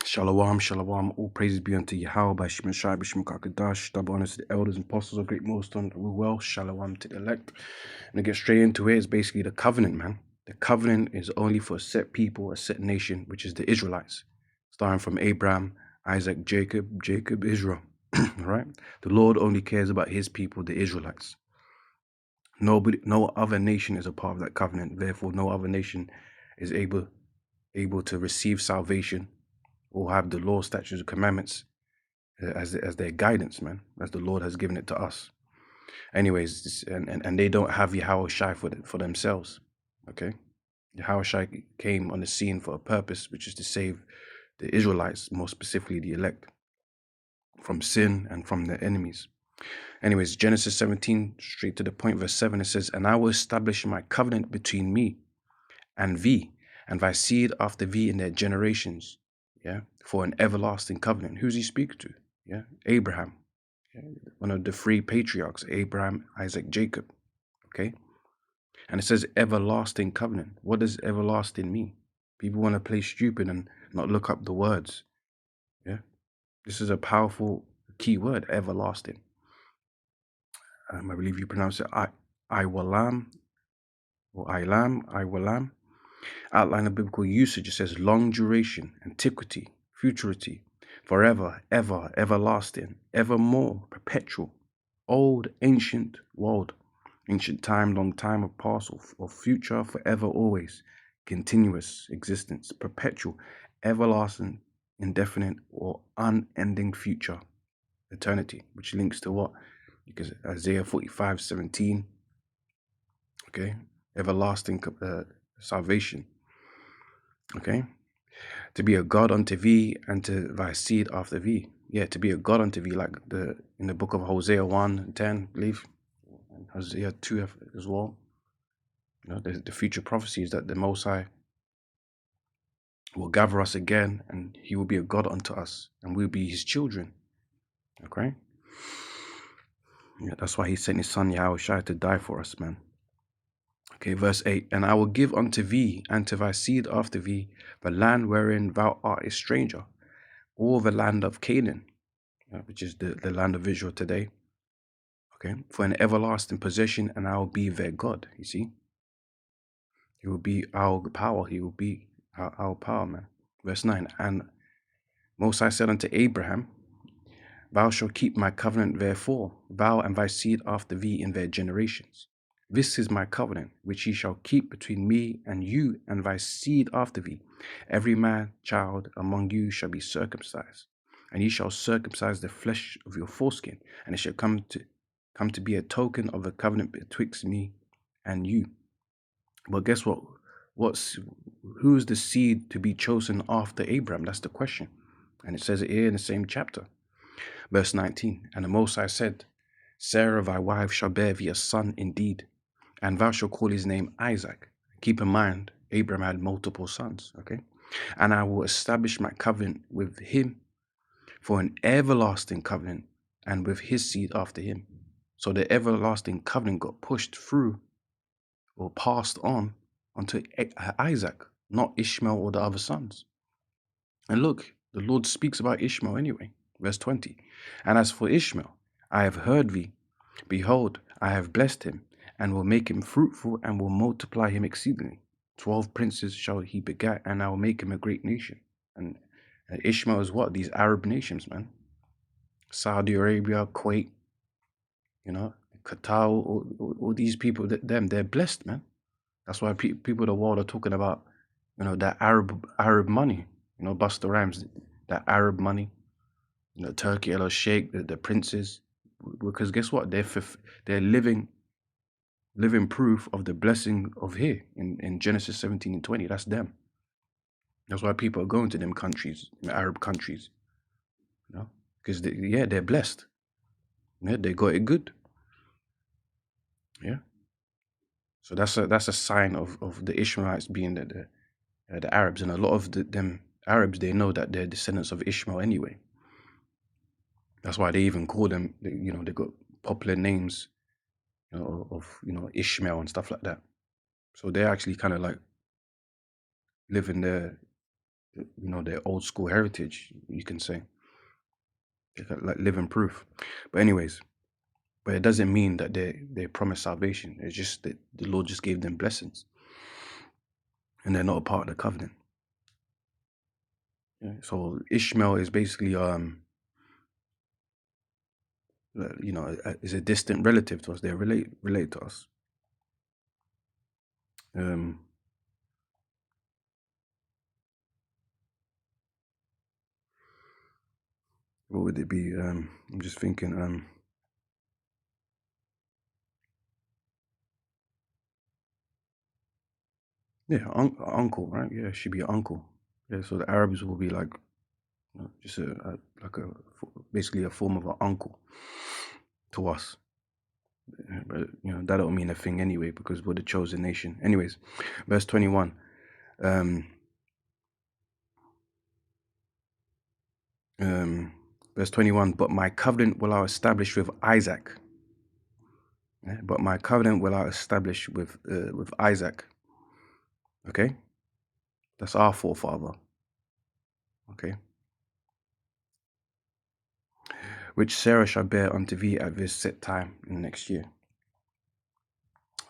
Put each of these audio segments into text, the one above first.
Shalom, shalom. All praises be unto Yahweh by Shimon Shai, Bishim Kakadash. Double honors to the elders and apostles of great millstone. We well. Shalom to the elect. And to get straight into it, it's basically the covenant, man. The covenant is only for a set people, a set nation, which is the Israelites. Starting from Abraham, Isaac, Jacob, Israel. All right? The Lord only cares about his people, the Israelites. No other nation is a part of that covenant. Therefore, no other nation is able to receive salvation or have the law, statutes, and commandments as their guidance, man, as the Lord has given it to us. Anyways, and they don't have Yahweh Shai for themselves, okay? Yahweh Shai came on the scene for a purpose, which is to save the Israelites, more specifically the elect, from sin and from their enemies. Anyways, Genesis 17, straight to the point, verse 7, it says, "And I will establish my covenant between me and thee, and thy seed after thee in their generations, yeah, for an everlasting covenant." Who's he speak to? Yeah, Abraham, yeah? One of the three patriarchs, Abraham, Isaac, Jacob, okay? And it says everlasting covenant. What does everlasting mean? People want to play stupid and not look up the words, yeah? This is a powerful key word, everlasting. I believe you pronounce it Iwalam or Iwalam. Outline of biblical usage, it says long duration, antiquity, futurity, forever, ever, everlasting, evermore, perpetual, old, ancient, world, ancient time, long time of past or future, forever, always, continuous existence, perpetual, everlasting, indefinite, or unending future, eternity, which links to what? Because Isaiah 45:17, okay, everlasting salvation. Okay, to be a God unto thee and to thy seed after thee. Yeah, to be a God unto thee, like in the book of Hosea 1:10, I believe, and Hosea 2 as well. You know, the future prophecies that the Most High will gather us again, and he will be a God unto us, and we'll be his children. Okay? Yeah, that's why he sent his son Yahweh Shai to die for us, man. Okay, verse 8, "And I will give unto thee and to thy seed after thee the land wherein thou art a stranger, all the land of Canaan," which is the land of Israel today, okay, "for an everlasting possession, and I will be their God." You see, he will be our power. He will be our power, man. Verse 9, "And Most High said unto Abraham, Thou shalt keep my covenant therefore, thou and thy seed after thee in their generations. This is my covenant, which ye shall keep between me and you and thy seed after thee. Every man child among you shall be circumcised, and ye shall circumcise the flesh of your foreskin, and it shall come to be a token of the covenant betwixt me and you." But guess what? Who's the seed to be chosen after Abraham? That's the question. And it says it here in the same chapter. Verse 19, "And the Most High said, Sarah thy wife shall bear thee a son indeed, and thou shalt call his name Isaac." Keep in mind, Abraham had multiple sons, okay? "And I will establish my covenant with him for an everlasting covenant, and with his seed after him." So the everlasting covenant got pushed through or passed on onto Isaac, not Ishmael or the other sons. And look, the Lord speaks about Ishmael anyway. Verse 20, "And as for Ishmael, I have heard thee. Behold, I have blessed him, and will make him fruitful, and will multiply him exceedingly. 12 princes shall he begat, and I will make him a great nation." And Ishmael is what? These Arab nations, man. Saudi Arabia, Kuwait, you know, Qatar, all these people, they're blessed, man. That's why people of the world are talking about, you know, that Arab money, you know, Buster Rhymes, that Arab money, you know, Turkey, El Sheikh, the princes, because guess what? They're living proof of the blessing of here in Genesis 17:20. That's them. That's why people are going to them countries, Arab countries, you know, because they're blessed. Yeah, they got it good. Yeah. So that's a sign of the Ishmaelites being the Arabs, and a lot of them Arabs, they know that they're descendants of Ishmael anyway. That's why they even call them, you know, they got popular names, you know, of, you know, Ishmael and stuff like that. So they're actually kind of like living their old school heritage, you can say. Like living proof. But anyways, but it doesn't mean that they promised salvation. It's just that the Lord just gave them blessings, and they're not a part of the covenant. Yeah. So Ishmael is basically is a distant relative to us. They relate to us. What would it be? I'm just thinking. Yeah, uncle, right? Yeah, should be uncle. Yeah, so the Arabs will be like, just basically a form of an uncle to us. But that don't mean a thing anyway, because we're the chosen nation. Anyways, verse 21. Verse 21. But my covenant will I establish with Isaac. Yeah, but my covenant will I establish with Isaac. Okay, that's our forefather. Okay, which Sarah shall bear unto thee at this set time in next year.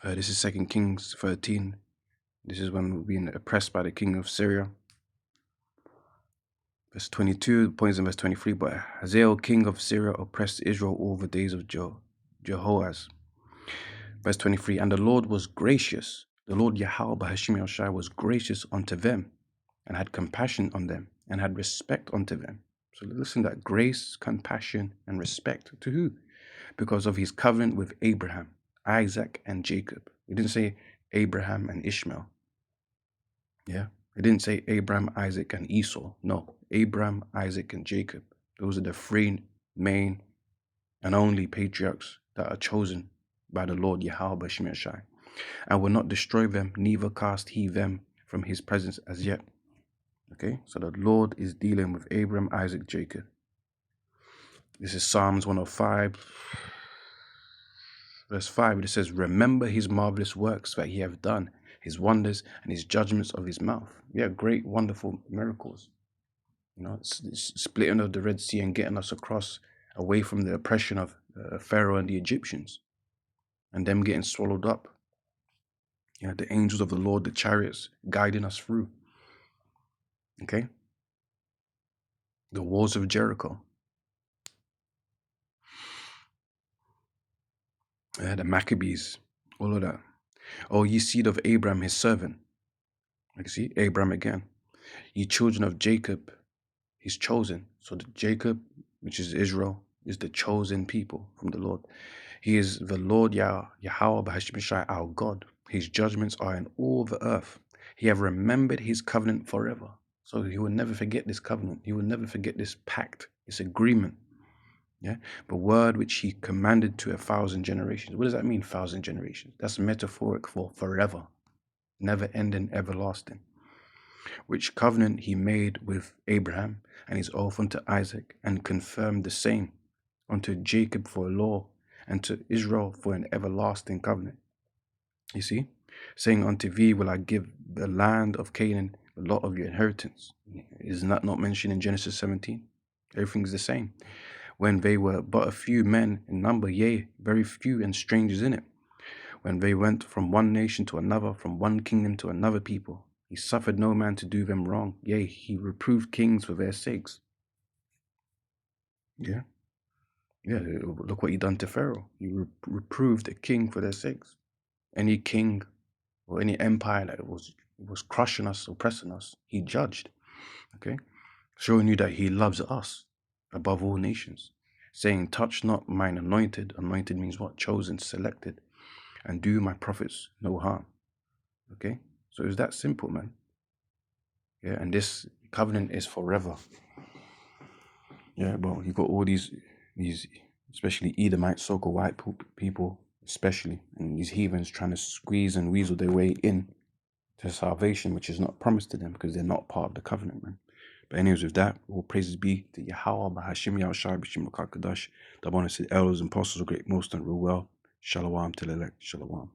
This is 2 Kings 13. This is when we're being oppressed by the king of Syria. Verse 22, points in verse 23. But Hazael, king of Syria, oppressed Israel all the days of Jehoaz. Verse 23. And the Lord was gracious. The Lord Yahweh Bahashim Yahshai was gracious unto them, and had compassion on them, and had respect unto them. So listen to that. Grace, compassion, and respect. To who? Because of his covenant with Abraham, Isaac, and Jacob. It didn't say Abraham and Ishmael. Yeah. It didn't say Abraham, Isaac, and Esau. No. Abraham, Isaac, and Jacob. Those are the three main and only patriarchs that are chosen by the Lord Yahweh Shai, and will not destroy them, neither cast he them from his presence as yet. Okay, so the Lord is dealing with Abraham, Isaac, Jacob. This is Psalms 105, verse 5. It says, remember his marvelous works that he hath done, his wonders and his judgments of his mouth. Yeah, great, wonderful miracles. It's splitting of the Red Sea and getting us across away from the oppression of Pharaoh and the Egyptians, and them getting swallowed up. The angels of the Lord, the chariots, guiding us through. Okay? The walls of Jericho. The Maccabees, all of that. Oh, ye seed of Abraham, his servant. Like, see, Abraham again. Ye children of Jacob, his chosen. So Jacob, which is Israel, is the chosen people from the Lord. He is the Lord Yahweh Bahashim our God. His judgments are in all the earth. He have remembered his covenant forever. So he will never forget this covenant. He will never forget this pact, this agreement. Yeah, the word which he commanded to 1,000 generations. What does that mean, 1,000 generations? That's metaphoric for forever, never ending, everlasting. Which covenant he made with Abraham and his oath unto Isaac, and confirmed the same unto Jacob for a law, and to Israel for an everlasting covenant. You see, saying unto thee will I give the land of Canaan, the lot of your inheritance. Is that not mentioned in Genesis 17? Everything's the same. When they were but a few men in number, yea, very few and strangers in it. When they went from one nation to another, from one kingdom to another people, he suffered no man to do them wrong. Yea, he reproved kings for their sakes. Yeah. Yeah, look what he done to Pharaoh. He reproved a king for their sakes. Any king or any empire that was crushing us, oppressing us, he judged. Okay? Showing you that he loves us above all nations. Saying, touch not mine anointed. Anointed means what? Chosen, selected. And do my prophets no harm. Okay? So it's that simple, man. Yeah, and this covenant is forever. Yeah, but you got all these, especially Edomites, so-called white people, especially, and these heathens trying to squeeze and weasel their way in to salvation, which is not promised to them because they're not part of the covenant, man. But anyways, with that, all praises be to Yahweh, Bahashim Yahushai, B'Shem Makakadosh, the bonus elders and apostles of great most and real well. Shalom till elect. Shalom.